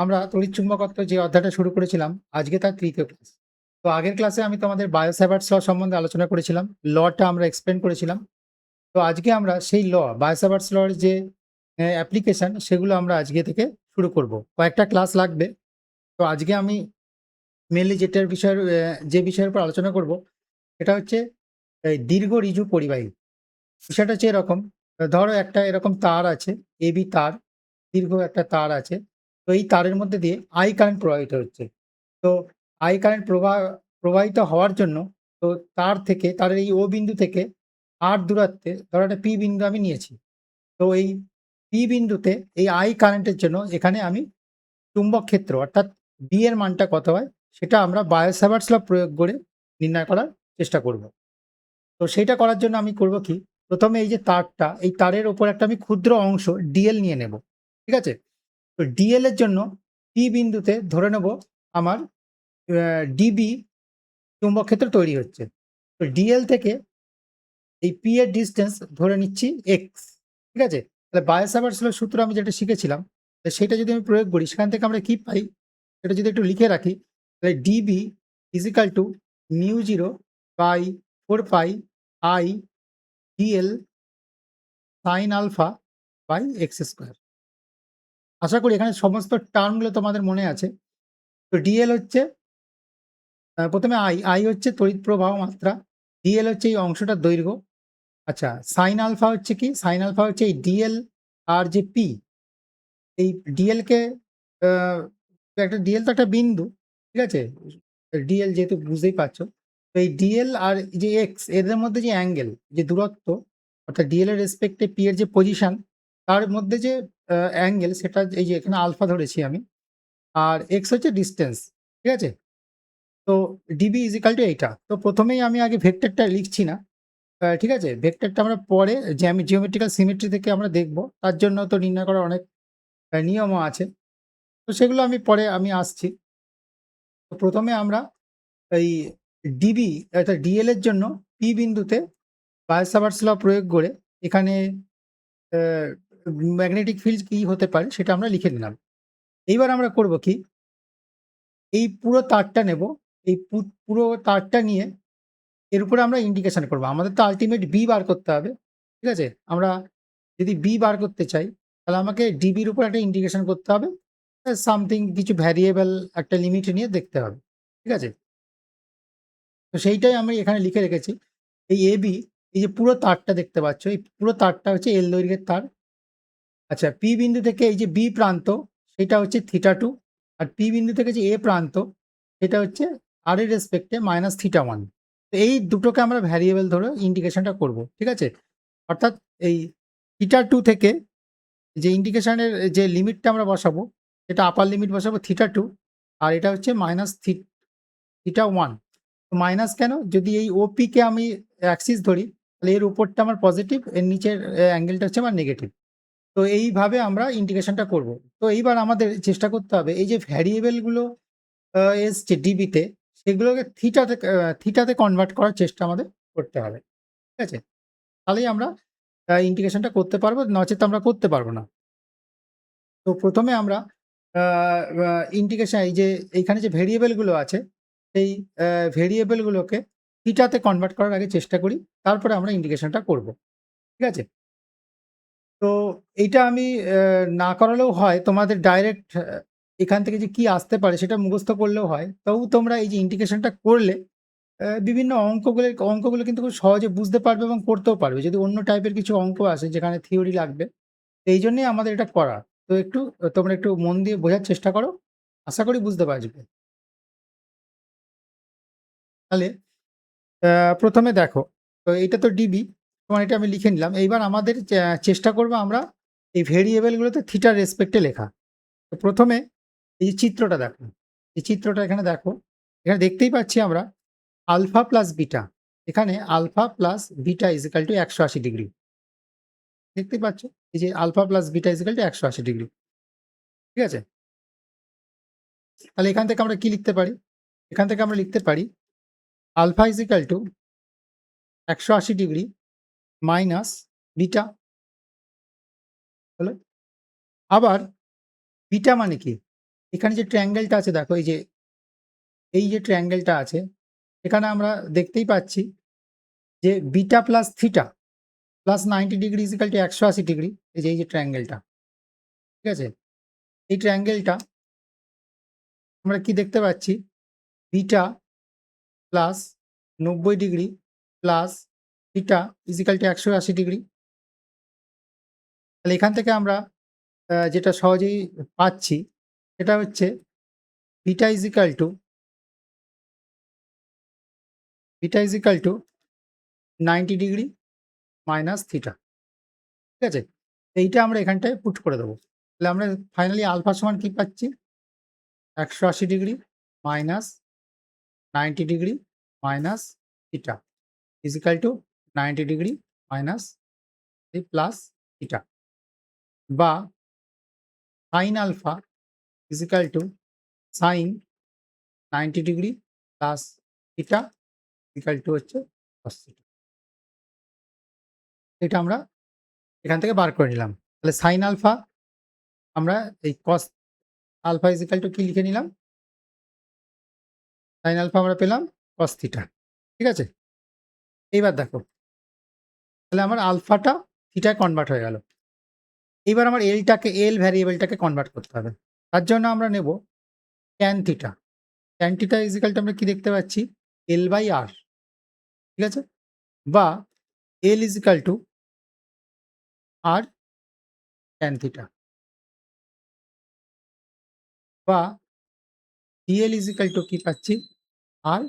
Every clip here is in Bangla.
আমরা তড়িৎচুম্বকত্ব যে অধ্যায়টা শুরু করেছিলাম আজকে তার তৃতীয় ক্লাস। তো আগের ক্লাসে আমি তোমাদের বায়োসাভার্টস ল সম্বন্ধে আলোচনা করেছিলাম। লটা আমরা এক্সপ্লেন করেছিলাম। তো আজকে আমরা সেই বায়োসাভার্টস লর যে অ্যাপ্লিকেশন সেগুলো আমরা আজকে থেকে শুরু করব। কয়েকটা ক্লাস লাগবে। তো আজকে আমি মেইনলি যেটার বিষয়ের যে বিষয়ের উপর আলোচনা করব সেটা হচ্ছে এই দীর্ঘ ঋজু পরিবাহী। বিষয়টা হচ্ছে এরকম, ধরো একটা এরকম তার আছে, এবি তার, দীর্ঘ একটা তার আছে। তো এই তারের মধ্যে দিয়ে আই কারেন্ট প্রবাহিত হচ্ছে। তো আই কারেন্ট প্রবাহিত হওয়ার জন্য তো তারের এই ও বিন্দু থেকে আর দূরত্বে ধরো একটা পি বিন্দু আমি নিয়েছি। তো এই পি বিন্দুতে এই আই কারেন্টের জন্য এখানে আমি চুম্বক ক্ষেত্র অর্থাৎ বি এর মানটা কত হয় সেটা আমরা বায়োসাভার্টস ল প্রয়োগ করে নির্ণয় করার চেষ্টা করব। তো সেইটা করার জন্য আমি করব কি, প্রথমে এই যে তারটা, এই তারের ওপর একটা আমি ক্ষুদ্র অংশ ডিএল নিয়ে নেব। ঠিক আছে? তো ডিএল এর জন্য পি বিন্দুতে ধরে নেব আমার ডিবি চুম্বক ক্ষেত্র তৈরি হচ্ছে। তো ডিএল থেকে এই পি এর ডিস্টেন্স ধরে নিচ্ছি এক্স। ঠিক আছে? তাহলে বায়োসাভার্টস ল সূত্র আমি যেটা শিখেছিলাম, সেটা যদি আমি প্রয়োগ করি সেখান থেকে আমরা কি পাই সেটা যদি একটু লিখে রাখি, তাহলে dB is equal to mu zero by 4 pi I dl sine alpha by x square. আশা করি এখানে সমস্ত টার্মগুলো তোমাদের মনে আছে। তো ডিএল হচ্ছে প্রথমে আই হচ্ছে তড়িৎ প্রবাহ মাত্রা, ডিএল হচ্ছে এই অংশটার দৈর্ঘ্য। আচ্ছা, সাইন আলফা হচ্ছে কি? সাইন আলফা হচ্ছে এই ডিএল আর যে পি, এই ডিএল কে একটা ডিএল তো একটা বিন্দু, ঠিক আছে? ডিএল যেহেতু বুঝতেই পারছো। তো এই ডিএল আর যে এক্স এদের মধ্যে যে অ্যাঙ্গেল, যে দূরত্ব, অর্থাৎ ডিএল এর রেসপেক্টে পি এর যে পজিশন, তার মধ্যে যে অ্যাঙ্গেল সেটা এই যে এখানে আলফা ধরেছি আমি, আর এক্স হচ্ছে ডিস্টেন্স। ঠিক আছে? তো ডিবি ইজ ইকাল টু এইটা। তো প্রথমেই আমি আগে ভেক্টরটা লিখছি না। ঠিক আছে? ভেক্টরটা আমরা পরে জিওমেট্রিক্যাল সিমেট্রি থেকে আমরা দেখব। তার জন্য তো নির্ণয় করার অনেক নিয়মও আছে। তো সেগুলো আমি পরে আসছি। তো প্রথমে আমরা এই ডিবি অর্থাৎ ডিএল এর জন্য পি বিন্দুতে বায়োসাভার্টস ল প্রয়োগ করে এখানে ম্যাগনেটিক ফিল্ড কি হতে পারে সেটা আমরা লিখে নিলাম। এইবার আমরা করব কি, এই পুরো তারটা নেব, এই পুরো তারটা নিয়ে এর উপরে আমরা ইন্ডিকেশন করব। আমাদের তো আল্টিমেট বি বার করতে হবে। ঠিক আছে? আমরা যদি বি বার করতে চাই তাহলে আমাকে ডিবির উপর একটা ইন্ডিকেশন করতে হবে। সামথিং কিছু ভ্যারিয়েবল একটা লিমিট নিয়ে দেখতে হবে। ঠিক আছে? তো সেইটাই আমি এখানে লিখে রেখেছি। এই এবি, এই যে পুরো তারটা দেখতে পাচ্ছ, এই পুরো তারটা হচ্ছে এল দৈর্ঘ্যের তার। আচ্ছা, পি বিন্দু থেকে এই যে বি প্রান্ত সেটা হচ্ছে থিটা 2, আর পি বিন্দু থেকে যে এ প্রান্ত সেটা হচ্ছে আর এর রেসপেক্টে -θ1। তো এই দুটোকে আমরা ভ্যারিয়েবল ধরে ইন্ডিকেশনটা করব। ঠিক আছে? অর্থাৎ এই θ2 থেকে যে ইন্ডিকেশনের যে লিমিটটা আমরা বসাবো সেটা আপার লিমিট বসাবো θ2, আর এটা হচ্ছে -θ1। মাইনাস কেন? যদি এই ওপি কে আমি অ্যাক্সিস ধরি তাহলে এর উপরটা আমার পজিটিভ, এর নিচের অ্যাঙ্গেলটা হচ্ছে আমার নেগেটিভ। তো এইভাবে আমরা ইন্টিগ্রেশনটা করব। তো এইবার আমাদের চেষ্টা করতে হবে এই যে ভ্যারিয়েবল গুলো এসছে ডিবিতে, সেগুলোকে থিটাতে কনভার্ট করার চেষ্টা আমাদের করতে হবে। ঠিক আছে? তাহলেই আমরা ইন্টিগ্রেশনটা করতে পারবো, নচেত আমরা করতে পারবো না। তো প্রথমে আমরা ইন্টিগ্রেশন এই যে এইখানে যে ভেরিয়েবল গুলো আছে সেই ভেরিয়েবল গুলোকে থিটাতে কনভার্ট করার আগে চেষ্টা করি, তারপরে আমরা ইন্টিগ্রেশনটা করব। ঠিক আছে? তো এইটা আমি না করালেও হয়, তোমাদের ডাইরেক্ট এখান থেকে যে কি আসতে পারে সেটা মুখস্থ করলেও হয়। তবু তোমরা এই যে ইন্টিগ্রেশনটা করলে বিভিন্ন অঙ্কগুলো কিন্তু খুব সহজে বুঝতে পারবে এবং করতেও পারবে। যদি অন্য টাইপের কিছু অঙ্ক আসে যেখানে থিওরি লাগবে, এই জন্যই আমাদের এটা করা। তো একটু তোমরা একটু মন দিয়ে বোঝার চেষ্টা করো। আশা করি বুঝতে পারবে। তাহলে প্রথমে দেখো, তো এইটা তো ডিবি, তোমার এটা আমি লিখে নিলাম। এইবার আমাদের চেষ্টা করব আমরা এই ভেরিয়েবলগুলোতে থিটার রেসপেক্টে লেখা। তো প্রথমে এই যে চিত্রটা দেখো, এই চিত্রটা এখানে দেখো, এখানে দেখতেই পাচ্ছি আমরা আলফা প্লাস বিটা। এখানে alpha plus beta is equal to 180 degree. দেখতেই পাচ্ছ? এই যে alpha plus beta is equal to 180 degree. ঠিক আছে? তাহলে এখান থেকে আমরা কি লিখতে পারি? এখান থেকে আমরা লিখতে পারি alpha is equal to 180 degree minus beta. হলো? আবার বিটা মানে কি? এখানে যে ট্রায়াঙ্গেলটা আছে দেখো, এই যে ট্রায়াঙ্গেলটা আছে, এখানে আমরা দেখতেই পাচ্ছি যে beta plus theta plus 90 degree is equal to 180 degree. এই যে ট্রায়াঙ্গেলটা, ঠিক আছে? এই ট্রায়াঙ্গেলটা আমরা কি দেখতে পাচ্ছি, beta plus 90 degree plus theta is equal to 180 degree. তাহলে এখান থেকে আমরা যেটা সহজেই পাচ্ছি সেটা হচ্ছে beta is equal to 90 degree minus theta, ঠিক আছে? এইটা আমরা এখানটায় পুট করে দেবো। তাহলে আমরা ফাইনালি আলফা সমান কি পাচ্ছি, 180 degree minus 90 degree minus theta is equal to 90 degree minus plus theta, বা sine alpha is equal to sine 90 degree plus theta is equal to হচ্ছে cos থিটা। এটা আমরা এখান থেকে বার করে নিলাম। তাহলে সাইন আলফা আমরা এই cos আলফা ইজিক্যাল টু কি লিখে নিলাম, সাইন আলফা আমরা পেলাম cos থিটা, ঠিক আছে? এইবার দেখো, তাহলে আমার আলফাটা থিটায় কনভার্ট হয়ে গেল। এবার আমার এল ভ্যারিয়েবলটাকে কনভার্ট করতে হবে। তার জন্য আমরা নেব tan theta. Tan theta is equal to আমরা কি দেখতে পাচ্ছি, এল বাই আর, ঠিক আছে? বা l is equal to r tan theta, বা ডিএল ইজিক্যাল টু কি পাচ্ছি, r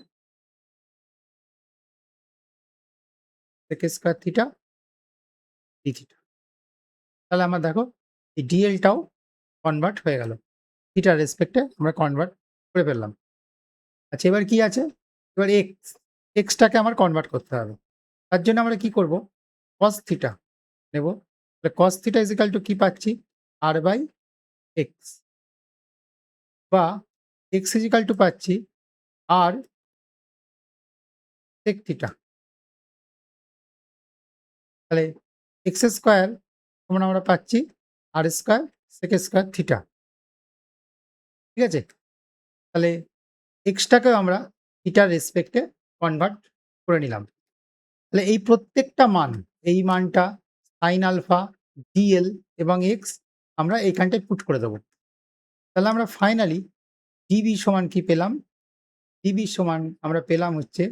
sec square theta d theta. তাহলে আমার দেখো এই ডিএলটাও কনভার্ট হয়ে গেল, থিটার রেসপেক্টে আমরা কনভার্ট করে ফেললাম। আচ্ছা, এবার কি আছে, এবার এক্সটাকে আমার কনভার্ট করতে হবে। তার জন্য আমরা কি করব, cos থিটা নেব। তাহলে cos থিটা ইজিক্যাল টু কি পাচ্ছি, আর বাই এক্স, বা এক্স ইজিক্যাল টু পাচ্ছি আর সেক থিটা। তাহলে এক্স স্কোয়ার সমান আমরা পাচ্ছি আর স্কোয়ার সেক স্কোয়ার থিটা, ঠিক আছে? তাহলে এক্সটাকেও আমরা থিটার রেসপেক্টে কনভার্ট করে নিলাম। তাহলে এই প্রত্যেকটা মান, এই মানটা সাইন আলফা, ডিএল এবং এক্স আমরা এইখানটায় পুট করে দেবো। তাহলে আমরা ফাইনালি ডিবি সমান কি পেলাম, ডিবি সমান আমরা পেলাম হচ্ছে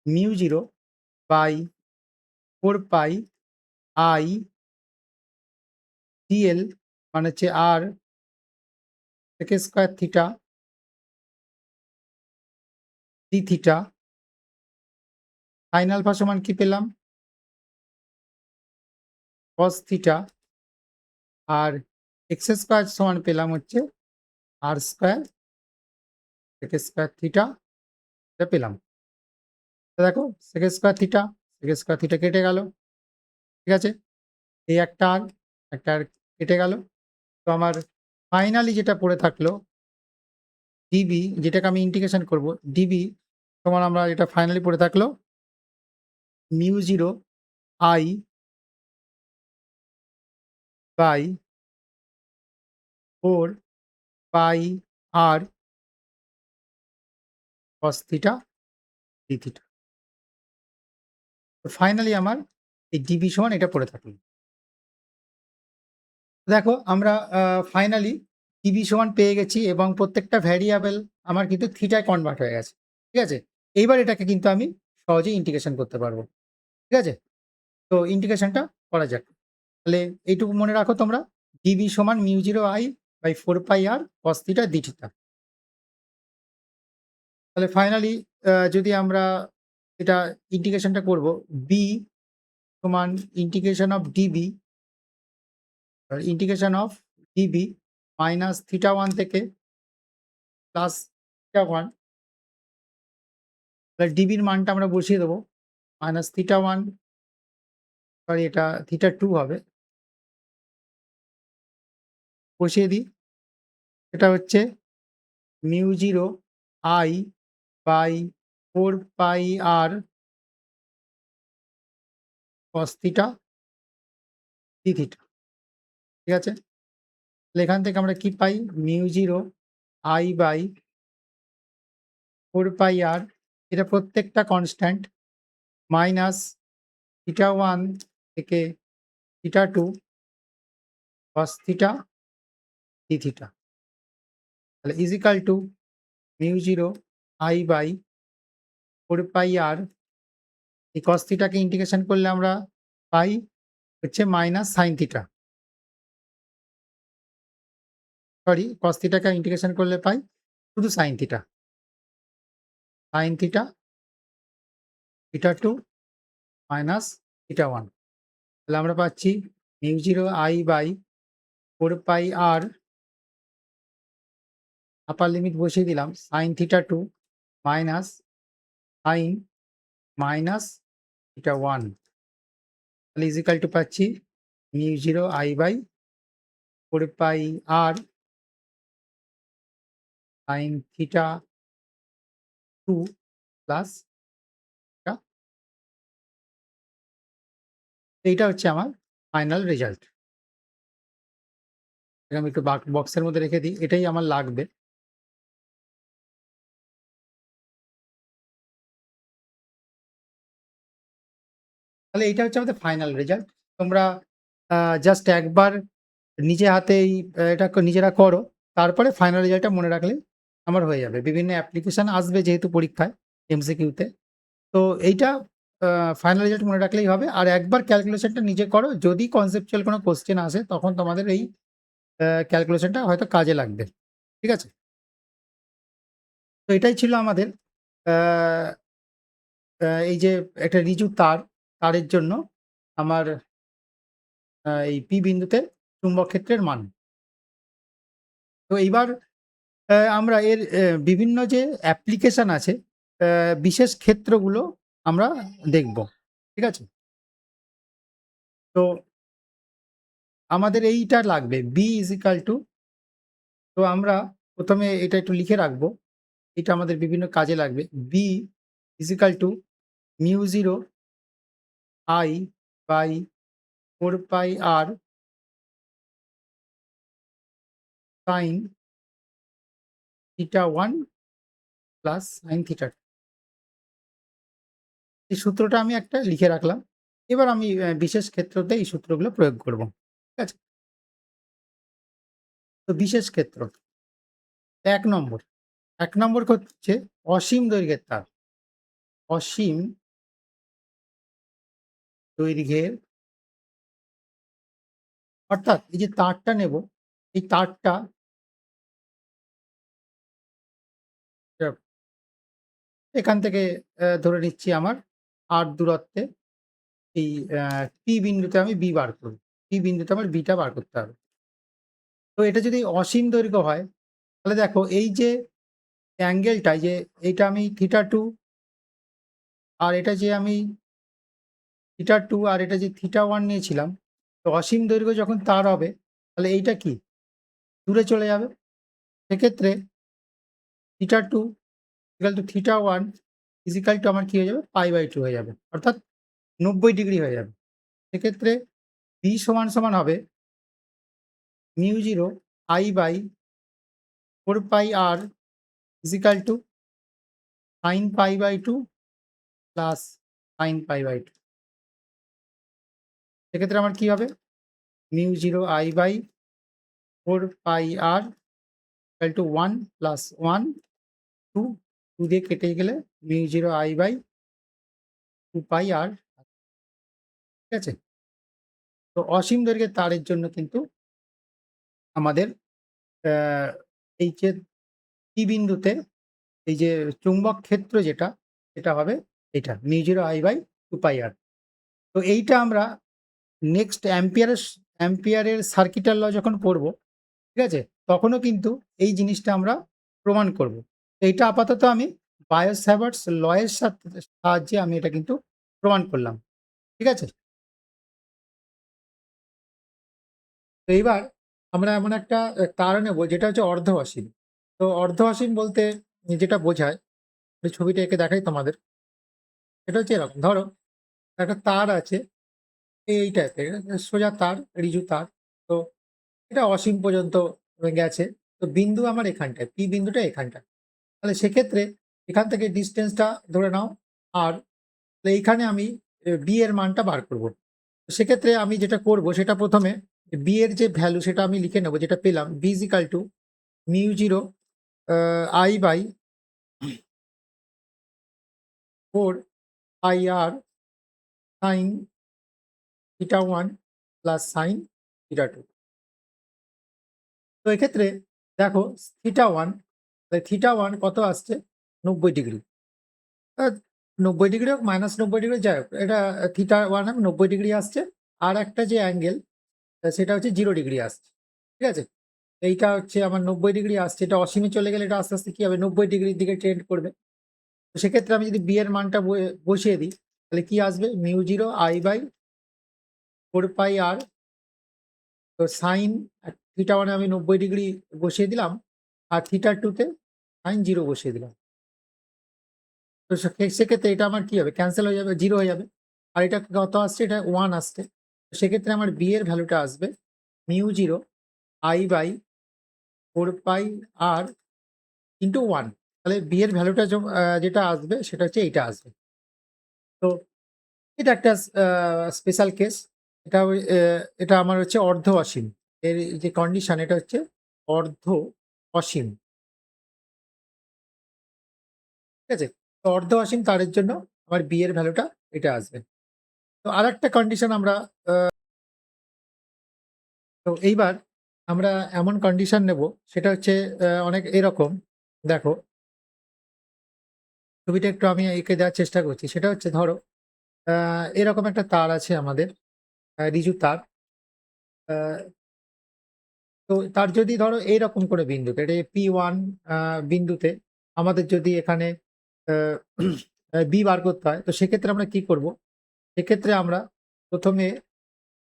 mu zero by 4 pi I dl, মানে হচ্ছে r sec square theta d theta. Sine alpha সমান কি পেলাম, cos থিটা, আর এক্স স্কোয়ার সমান পেলাম হচ্ছে r square sec square theta, এটা পেলাম। তো দেখো সেক স্কোয়ার থিটা কেটে গেল, ঠিক আছে? এই একটা আর কেটে গেল। তো আমার ফাইনালি যেটা পড়ে থাকলো ডিবি, যেটাকে আমি ইন্টিগ্রেশন করব, ডিবি সমান আমরা এটা ফাইনালি পড়ে থাকলো mu zero I by 4 pi r cos theta d theta. তো ফাইনালি আমার এই ডিবি সমান এটা পড়ে থাকলো। দেখো আমরা ফাইনালি ডিবি সমান পেয়ে গেছি এবং প্রত্যেকটা ভ্যারিয়েবল আমার কিন্তু থিটায় কনভার্ট হয়ে গেছে, ঠিক আছে? এইবার এটাকে কিন্তু আমি সহজেই ইন্টিগ্রেশন করতে পারবো, ঠিক আছে? তো ইন্টিগ্রেশনটা করা যাক। তাহলে এইটুকু মনে রাখো তোমরা, ডিবি সমান mu zero I by 4 pi r cos theta d theta. তাহলে ফাইনালি যদি আমরা এটা ইন্টিগ্রেশনটা করব, বি সমান integration of dB, minus theta 1 থেকে প্লাস থিটা 1। তাহলে ডিবির মানটা আমরা বসিয়ে দেবো, মাইনাস থিটা 1, সরি এটা থিটা 2 হবে, বসিয়ে দিই। এটা হচ্ছে mu zero I by 4 pi r cos theta d theta, ঠিক আছে? তাহলে এখান থেকে আমরা কি পাই, mu zero I by 4 pi r, এটা প্রত্যেকটা কনস্ট্যান্ট, মাইনাস θ1 থেকে θ2 cos θ dθ, তাহলে is equal to mu 0 I by 4 pi r। এই cos θ কে ইন্টিগ্রেশন করলে আমরা পাই হচ্ছে মাইনাস সাইন θ, সরি cos θ কে ইন্টিগ্রেশন করলে পাই শুধু সাইন θ, সাইন θ θ2 মাইনাস θ1, তাহলে আমরা পাচ্ছি mu 0 I by 4 pi r, upper limit বসিয়ে দিলাম সাইন θ2 মাইনাস সাইন মাইনাস θ1, তাহলে ইজ ইকাল টু পাচ্ছি mu 0 I by 4 pi r sine θ2 plus, এইটা হচ্ছে আমার ফাইনাল রেজাল্ট। আমি একটু বক্সের মধ্যে রেখে দিই, এটাই আমার লাগবে। তাহলে এইটা হচ্ছে আমাদের ফাইনাল রেজাল্ট। তোমরা জাস্ট একবার নিজে হাতেই এটা নিজেরা করো, তারপরে ফাইনাল রেজাল্টটা মনে রাখলে আমার হয়ে যাবে। বিভিন্ন অ্যাপ্লিকেশন আসবে যেহেতু পরীক্ষায় এমসিকিউতে, তো এইটা ফাইনাল রেজাল্ট মনে রাখলেই হবে। আর একবার ক্যালকুলেশনটা নিজে করো, যদি কনসেপচুয়াল কোনো কোশ্চেন আসে তখন তোমাদের এই ক্যালকুলেশনটা হয়তো কাজে লাগবে। ঠিক আছে? তো এটাই ছিল আমাদের এই যে একটা ঋজু তারের জন্য আমার এই পি বিন্দুতে চুম্বক ক্ষেত্রের মান। তো এইবার আমরা এর বিভিন্ন যে অ্যাপ্লিকেশন আছে, বিশেষ ক্ষেত্রগুলো আমরা দেখব। ঠিক আছে? তো আমাদের এইটা লাগবে বি ইজ ইকাল টু, তো আমরা প্রথমে এটা একটু লিখে রাখবো, এটা আমাদের বিভিন্ন কাজে লাগবে। B is equal to mu 0 I by 4 pi r sine θ1 plus sine θ2। এই সূত্রটা আমি একটা লিখে রাখলাম। এবার আমি বিশেষ ক্ষেত্রতে এই সূত্রগুলো প্রয়োগ করব। ঠিক আছে? তো বিশেষ ক্ষেত্র ১ নম্বর। ১ নম্বর হচ্ছে অসীম দৈর্ঘ্যের তার। অসীম দৈর্ঘ্যের, অর্থাৎ এই যে তারটা নেব, এই তারটা এখান থেকে ধরে নিচ্ছি আমার r দূরত্বে এই P বিন্দুতে আমি B বার করব। P বিন্দুতে আমার B টা বার করতে হবে। তো এটা যদি অসীম দৈর্ঘ্য হয়, তাহলে দেখো এই যে অ্যাঙ্গেলটা, যে এইটা আমি θ2 আর এটা যে আমি θ2 আর এটা যে θ1 নিয়েছিলাম, তো অসীম দৈর্ঘ্য যখন তার হবে, তাহলে এইটা কি দূরে চলে যাবে। সেক্ষেত্রে θ2 equal to θ1 is equal to আমার কি হয়ে যাবে, π/2 হয়ে যাবে, অর্থাৎ 90 ডিগ্রি হয়ে যাবে। সেক্ষেত্রে B সমান সমান হবে mu 0 I by 4 pi r is equal to sine π/2 plus sine π/2। সেক্ষেত্রে আমার কি হবে, mu 0 I by 4 pi r equal to 1 plus 1 2, 2 দিয়ে কেটে গেলে mu 0 I by 2 pi r। ঠিক আছে? তো অসীম দৈর্ঘ্যের তারের জন্য কিন্তু আমাদের এই যে P বিন্দুতে এই যে চুম্বক ক্ষেত্র যেটা, সেটা হবে এটা mu 0 I by 2 pi r। তো এইটা আমরা নেক্সট অ্যাম্পিয়ারের সার্কিটাল ল যখন পড়ব, ঠিক আছে, তখনও কিন্তু এই জিনিসটা আমরা প্রমাণ করব। এইটা আপাতত আমি বায়ো-স্যাভার্টস ল এর সাহায্যে আমি এটা কিন্তু প্রমাণ করলাম। ঠিক আছে? তো এইবার আমরা এমন একটা তার নেব যেটা হচ্ছে অর্ধ অসীম। তো অর্ধ অসীম বলতে যেটা বোঝায়, ওই ছবিটা এঁকে দেখাই তোমাদের। এটা হচ্ছে এরকম, ধরো একটা তার আছে এই টাইপের, সোজা তার, ঋজু তার। তো এটা অসীম পর্যন্ত গেছে। তো বিন্দু আমার এখানটায়, পি বিন্দুটা এখানটায়। তাহলে সেক্ষেত্রে এখান থেকে ডিস্টেন্সটা ধরে নাও আর, এইখানে আমি বি এর মানটা বার করব। সেক্ষেত্রে আমি যেটা করব সেটা প্রথমে বি এর যে ভ্যালু সেটা আমি লিখে নেব, যেটা পেলাম B is equal to mu zero I by 4 pi r sine theta 1 plus sine theta 2। তো এক্ষেত্রে দেখো থিটা 1, থিটা 1 কত আসছে 90 ডিগ্রি। 90 ডিগ্রি হোক মাইনাস 90 ডিগ্রি যাই হোক, এটা থিটা 1 90 ডিগ্রি আসছে। আর একটা যে অ্যাঙ্গেল সেটা হচ্ছে 0 ডিগ্রি আসছে। ঠিক আছে, এইটা হচ্ছে আমার 90 ডিগ্রি আসছে, এটা অসীমে চলে গেলে এটা আস্তে আস্তে কি হবে 90 ডিগ্রির দিকে ট্রেন্ড করবে। তো সেক্ষেত্রে আমি যদি বি এর মানটা বসিয়ে দিই তাহলে কি আসবে mu zero I by 4 pi আর। তো সাইন থিটা 1 আমি 90 ডিগ্রি বসিয়ে দিলাম, আর থিটা 2-তে সাইন 0 বসিয়ে দিলাম। তো সেক্ষেত্রে এটা আমার কি হবে ক্যান্সেল হয়ে যাবে, 0 হয়ে যাবে। আর এটা কত আসছে, এটা 1 আসছে। তো সেক্ষেত্রে আমার বি এর ভ্যালুটা আসবে mu zero I by 4 pi r into 1। তাহলে বি এর ভ্যালুটা যেটা আসবে সেটা হচ্ছে এইটা আসবে। তো এটা একটা স্পেশাল কেস। এটা এটা আমার হচ্ছে অর্ধ অসীম। এর যে কন্ডিশন এটা হচ্ছে অর্ধ অসীম। ঠিক আছে, তো অর্ধ অসীম তারের জন্য আমার বি এর ভ্যালুটা এটা আসবে। তো আর একটা কন্ডিশন আমরা, তো এইবার আমরা এমন কন্ডিশন নেব সেটা হচ্ছে অনেক এরকম। দেখো ছবিটা একটু আমি এঁকে দেওয়ার চেষ্টা করছি। সেটা হচ্ছে ধরো এরকম একটা তার আছে আমাদের, ঋজু তার। আহ, তো তার যদি ধরো এইরকম করে বিন্দুতে, এটা P1 বিন্দুতে আমাদের যদি এখানে বি বার করতে হয়, তো সেক্ষেত্রে আমরা কি করব? সেক্ষেত্রে আমরা প্রথমে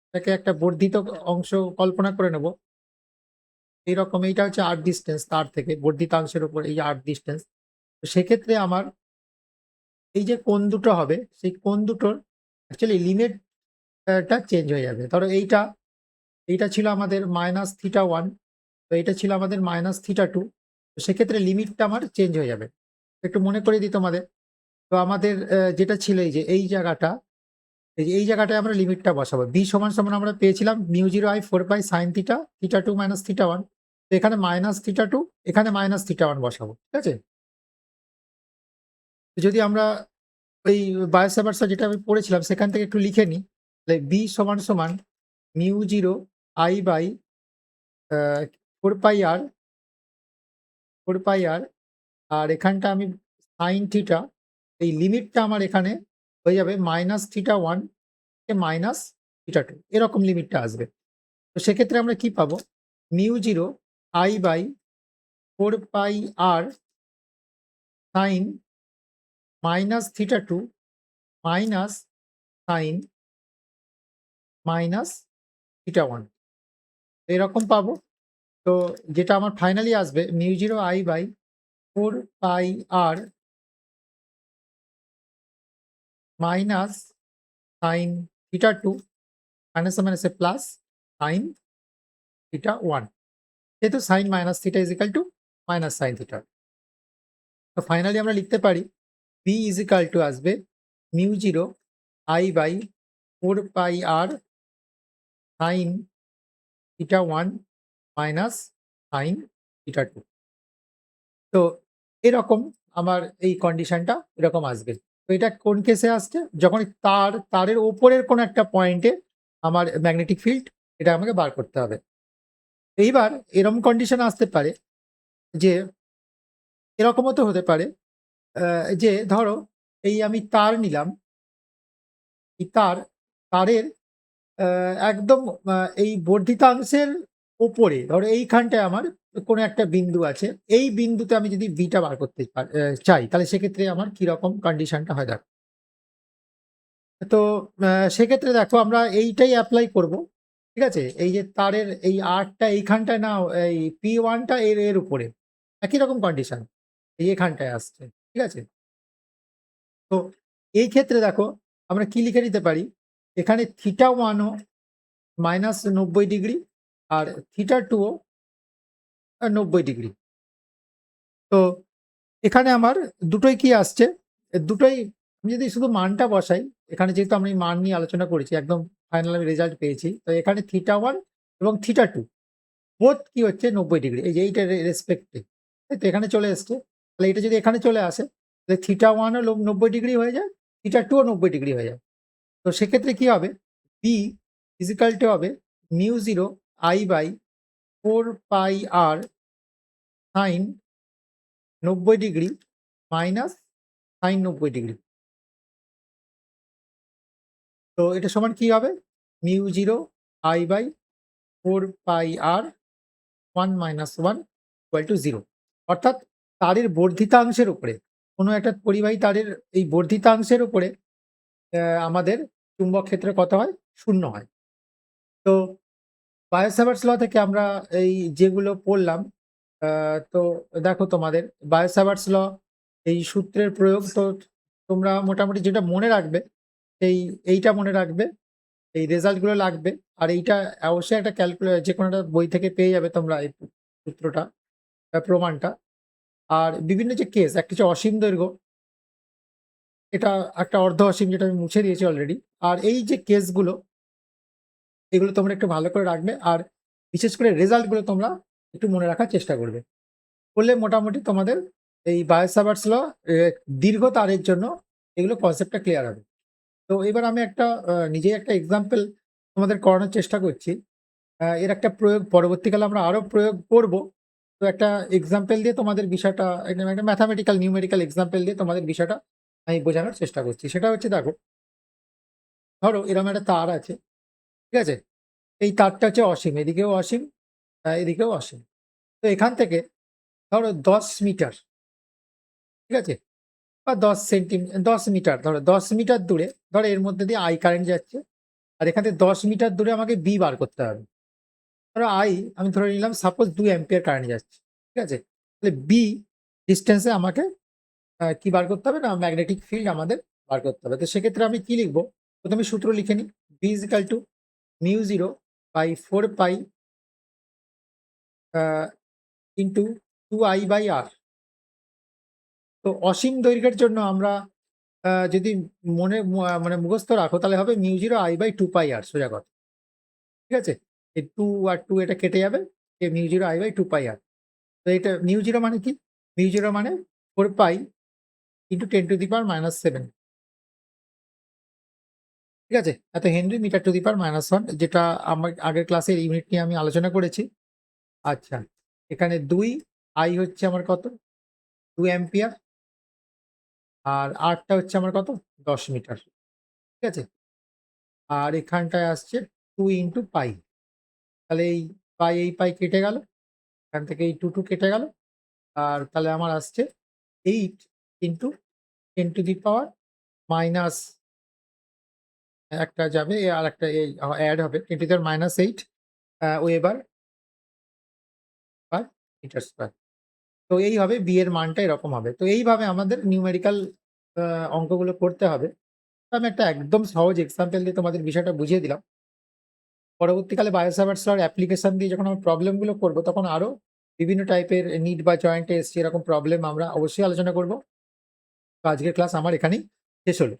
এটাকে একটা বর্ধিত অংশ কল্পনা করে নেব। এইরকম, এইটা হচ্ছে আর্ট ডিস্টেন্স তার থেকে বর্ধিতাংশের উপর এই আর্ট ডিস্টেন্স। তো সেক্ষেত্রে আমার এই যে কোণ দুটো হবে সেই কোণ দুটোর অ্যাকচুয়ালি লিমিটটা চেঞ্জ হয়ে যাবে। ধরো এইটা ছিল আমাদের -θ1, তো এটা ছিল আমাদের -θ2। তো সেক্ষেত্রে লিমিটটা আমার চেঞ্জ হয়ে যাবে। একটু মনে করে দিই তোমাদের। তো আমাদের যেটা ছিল এই যে এই জায়গাটা, এই যে এই জায়গাটায় আমরা লিমিটটা বসাবো। বি সমান সমান আমরা পেয়েছিলাম mu zero I 4 pi sine theta, θ2 - θ1। তো এখানে -θ2, এখানে -θ1 বসাবো। ঠিক আছে, তো যদি আমরা ওই বায়ো স্যাভার্টস যেটা আমি পড়েছিলাম সেখান থেকে একটু লিখে নিই, তাহলে বি সমান সমান mu zero I by 4 pi R, 4 pi আর। আর এখানটা আমি সাইন থিটা, এই লিমিটটা আমার এখানে হয়ে যাবে -θ1 থেকে -θ2, এরকম লিমিটটা আসবে। তো সেক্ষেত্রে আমরা কি পাবো mu zero I by 4 pi r sine -θ2 minus sine -θ1, এরকম পাবো। তো যেটা আমার ফাইনালি আসবে mu zero I by 4 pi r minus sine θ2 মাইনাসে প্লাস সাইন θ1, যেহেতু sine minus theta is equal to minus sine theta. তো ফাইনালি আমরা লিখতে পারি বি ইজ ইকাল টু আসবে mu zero I by 4 pi r sine θ1 minus sine θ2। তো এরকম আমার এই কন্ডিশনটা এরকম আসবে। তো এটা কোন কেসে আসছে? যখন তারের ওপরের কোনো একটা পয়েন্টে আমার ম্যাগনেটিক ফিল্ড, এটা আমাকে বার করতে হবে। এইবার এরকম কন্ডিশন আসতে পারে যে এরকমও তো হতে পারে যে ধরো এই আমি তার নিলাম, এই তারের একদম এই বর্ধিতাংশের ওপরে ধরো এইখানটায় আমার কোনো একটা বিন্দু আছে। এই বিন্দুতে আমি যদি বিটা বার করতে চাই, তাহলে সেক্ষেত্রে আমার কিরকম কন্ডিশনটা হয় দেখো। তো সেক্ষেত্রে দেখো আমরা এইটাই অ্যাপ্লাই করব। ঠিক আছে, এই যে তারের এই আর্টটা এইখানটায় না, এই P1টা এর উপরে একই রকম কন্ডিশন এই এখানটায় আসছে। ঠিক আছে, তো এই ক্ষেত্রে দেখো আমরা কি লিখে নিতে পারি, এখানে θ1ও -90 ডিগ্রি আর θ2ও 90 ডিগ্রি। তো এখানে আমার দুটোই কি আসছে? দুটোই আমি যদি শুধু মানটা বসাই, এখানে যেহেতু আমি মান নিয়ে আলোচনা করেছি, একদম ফাইনাল আমি রেজাল্ট পেয়েছি। তো এখানে θ1 এবং θ2 বোথ কি হচ্ছে 90 ডিগ্রি। এই যে এইটার রেসপেক্টে, তো এখানে চলে এসছে। তাহলে এটা যদি এখানে চলে আসে, তাহলে θ1 ও 90 ডিগ্রি হয়ে যায়, θ2 ও 90 ডিগ্রি হয়ে যায়। তো সেক্ষেত্রে কি হবে? B হবে μ0 I/4 পাই r sin 90 degree minus sin 90 degree. তো এটা সমান কি হবে? μ0 I/4 পাই r 1 - 1 = 0। অর্থাৎ তারের বর্ধিতাংশের উপরে, কোনো একটা পরিবাহী তারের এই বর্ধিতাংশের উপরে আমাদের চুম্বক ক্ষেত্র কত হয়? 0 হয়। তো বায়ো-স্যাভার্টস ল থেকে আমরা এই যেগুলো পড়লাম, তো দেখো তোমাদের বায়ো-স্যাভার্টস ল এই সূত্রের প্রয়োগ তো তোমরা মোটামুটি যেটা মনে রাখবে, এইটা মনে রাখবে, এই রেজাল্ট গুলো লাগবে। আর এইটা অবশ্যই একটা যেকোনো একটা বই থেকে পেয়ে যাবে তোমরা এই সূত্রটা, প্রমাণটা। আর বিভিন্ন যে কেস, একটা হচ্ছে অসীম দৈর্ঘ্য, এটা একটা অর্ধ অসীম, যেটা আমি মুছে দিয়েছি অলরেডি। আর এই যে কেসগুলো, এগুলো তোমরা একটু ভালো করে রাখবে। আর বিশেষ করে রেজাল্ট গুলো তোমরা একটু মনে রাখার চেষ্টা করবে। করলে মোটামুটি তোমাদের এই বায়ো-স্যাভার্টস ল দীর্ঘ তারের জন্য এগুলো কনসেপ্টটা ক্লিয়ার হবে। তো এবার আমি একটা নিজেই একটা এক্সাম্পল তোমাদের করানোর চেষ্টা করছি। এর একটা প্রয়োগ পরবর্তীকালে আমরা আরো প্রয়োগ করব। তো একটা এক্সাম্পল দিয়ে তোমাদের বিষয়টা, একদম একটা ম্যাথমেটিক্যাল নিউমেরিক্যাল এক্সাম্পল দিয়ে তোমাদের বিষয়টা আমি বোঝানোর চেষ্টা করছি। সেটা হচ্ছে, দেখো, ধরো এরকম একটা তার আছে, ঠিক আছে? এই তারটা হচ্ছে অসীম, এদিকেও অসীম, এদিকেও অসীম। তো এখান থেকে ধরো 10 মিটার, ঠিক আছে? বা 10 মিটার, ধরো 10 মিটার দূরে, ধরো এর মধ্যে দিয়ে I কারেন্ট যাচ্ছে। আর এখান থেকে 10 মিটার দূরে আমাকে B বার করতে হবে। ধরো আমি ধরে নিলাম সাপোজ 2 অ্যাম্পিয়ার কারেন্ট যাচ্ছে, ঠিক আছে? তাহলে B ডিসট্যান্সে আমাকে কি বার করতে হবে? না, ম্যাগনেটিক ফিল্ড আমাদের বার করতে হবে। তো সেক্ষেত্রে আমি কি লিখবো? প্রথমে সূত্র লিখে নিই। B = μ0 / 4 pi into 2I/r। তো অসীম দৈর্ঘ্যের জন্য আমরা যদি মানে মুখস্থ রাখো, তাহলে হবে μ0 I/2 পাই r, সোজা কথা। ঠিক আছে? এই 2 আর 2 এটা কেটে যাবে। এই μ0 I/2 পাই r। তো এটা μ0 মানে কি? μ0 মানে 4 পাই ইন্টু 10⁻⁻7। ঠিক আছে? এত হেনরি মিটার টু দি পাওয়ার -1, যেটা আমার আগের ক্লাসের ইউনিট নিয়ে আমি আলোচনা করেছি। আচ্ছা, এখানে 2 I হচ্ছে আমার কত? 2 অ্যাম্পিয়ার। আর r টা হচ্ছে আমার কত? 10 মিটার। ঠিক আছে? আর এখানটায় আসছে 2 ইন্টু পাই। তাহলে এই পাই কেটে গেল। এখান থেকে এই 2 কেটে গেল। আর তাহলে আমার আসছে 8 into 10 to the power minus, একটা যাবে আর একটা এই এড হবে 10 to the power -8 weber per metre square. তো এই হবে B এর মানটা এরকম হবে। তো এইভাবে আমাদের নিউমেরিক্যাল আ অঙ্কগুলো করতে হবে। তো আমি একটা একদম সহজ এক্সাম্পল দিয়ে তোমাদের বিষয়টা বুঝিয়ে দিলাম। পরবর্তীকালে বায়ো-স্যাভার্টস লর অ্যাপ্লিকেশন দিয়ে যখন আমরা প্রবলেম গুলো করব, তখন আরো বিভিন্ন টাইপের নিট বা জয়েন্ট টেস্ট এরকম প্রবলেম আমরা অবশ্যই আলোচনা করব। তো আজকের ক্লাস আমার এখানেই শেষ হলো।